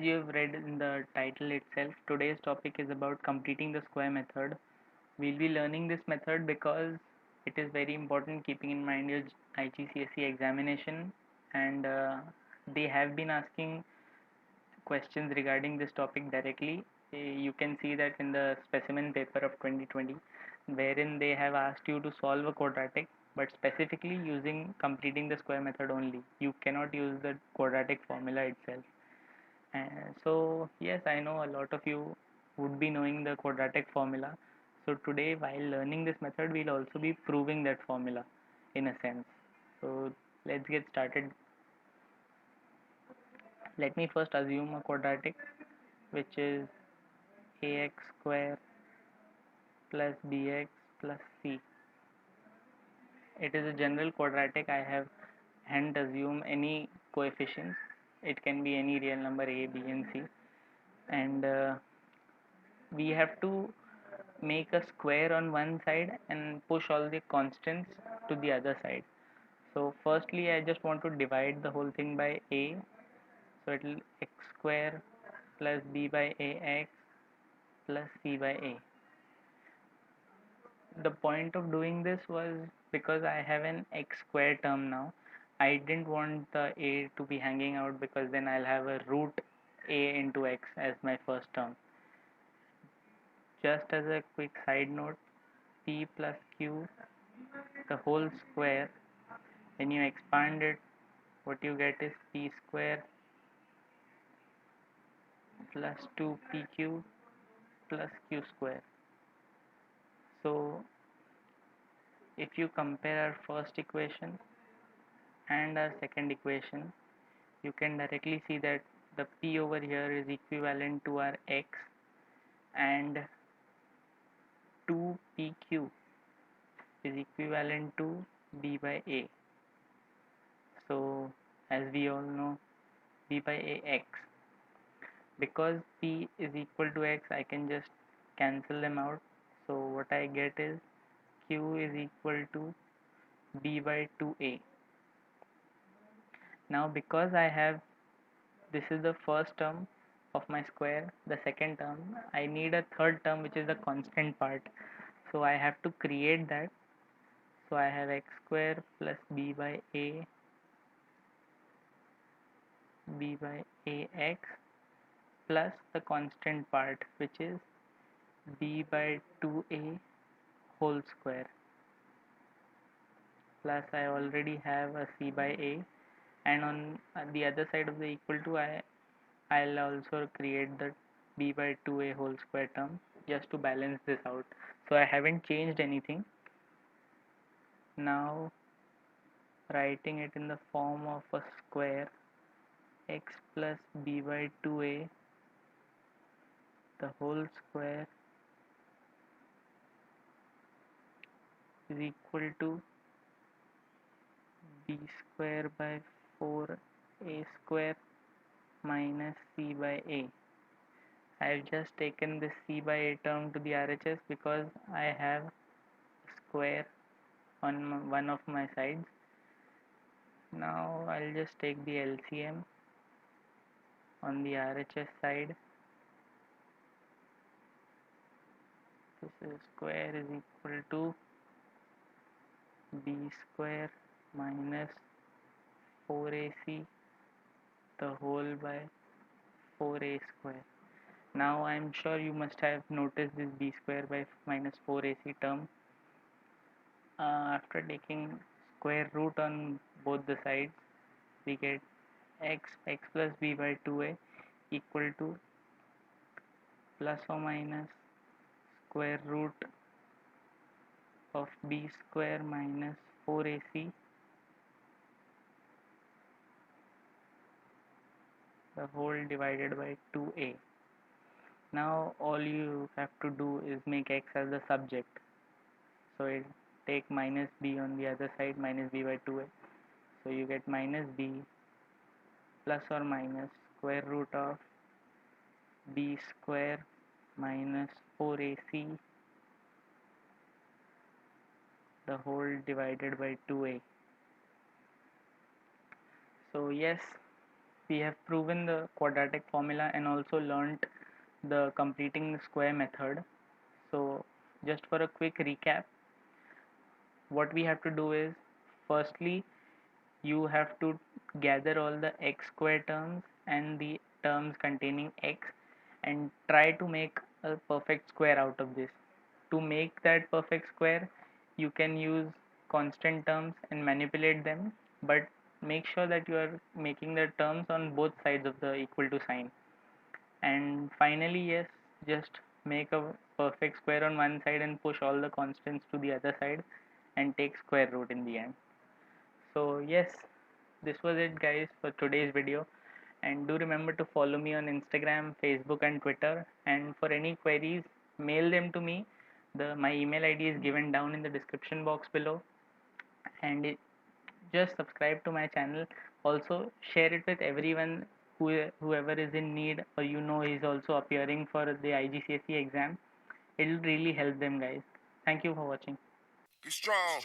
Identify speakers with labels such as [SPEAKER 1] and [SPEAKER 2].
[SPEAKER 1] As you have read in the title itself, today's topic is about completing the square method. We'll be learning this method because it is very important keeping in mind your IGCSE examination, and they have been asking questions regarding this topic directly. You can see that in the specimen paper of 2020, wherein they have asked you to solve a quadratic, but specifically using completing the square method only. You cannot use the quadratic formula itself. So yes, I know a lot of you would be knowing the quadratic formula. So today, while learning this method, we'll also be proving that formula in a sense. So let's get started. Let me first assume a quadratic, which is ax square plus bx plus c. It is a general quadratic. I have hadn't assumed any coefficients. It can be any real number a, b, and c, and we have to make a square on one side and push all the constants to the other side. So firstly, I just want to divide the whole thing by a. So it will x square plus b by ax plus c by a. The point of doing this was because I have an x square term now. I didn't want the a to be hanging out because then I'll have a root a into x as my first term. Just as a quick side note, p plus q, the whole square, when you expand it, what you get is p square plus 2pq plus q square. So if you compare our first equation and our second equation, you can directly see that the p over here is equivalent to our x, and 2pq is equivalent to b by a. So as we all know, b by ax, because p is equal to x, I can just cancel them out. So what I get is q is equal to b by 2a. Now because I have, this is the first term of my square, the second term, I need a third term which is the constant part. So I have to create that. So I have x square plus b by ax plus the constant part which is b by 2a whole square, plus I already have a c by a, and on the other side of the equal to, I'll also create the b by 2a whole square term just to balance this out. So I haven't changed anything. Now writing it in the form of a square, x plus b by 2a the whole square is equal to b square by 4a square minus c by a. I've just taken this c by a term to the RHS because I have square on one of my sides. Now I'll just take the LCM on the RHS side. This is square is equal to b square minus 4ac the whole by 4a square. Now I'm sure you must have noticed this b square by minus 4ac term. After taking square root on both the sides, we get x plus b by 2a equal to plus or minus square root of b square minus 4ac the whole divided by 2a. Now all you have to do is make x as the subject. So it take minus b on the other side, minus b by 2a. So you get minus b plus or minus square root of b square minus 4ac the whole divided by 2a. So yes, we have proven the quadratic formula and also learnt the completing the square method. So just for a quick recap, what we have to do is, firstly, you have to gather all the x square terms and the terms containing x and try to make a perfect square out of this. To make that perfect square, you can use constant terms and manipulate them, but make sure that you are making the terms on both sides of the equal to sign. And finally, yes, just make a perfect square on one side and push all the constants to the other side and take square root in the end. So yes, this was it guys for today's video, and do remember to follow me on Instagram, Facebook and Twitter, and for any queries mail them to me. My email ID is given down in the description box below, and just subscribe to my channel. Also share it with everyone whoever is in need or is also appearing for the IGCSE exam. It will really help them guys. Thank you for watching.
[SPEAKER 2] Be strong.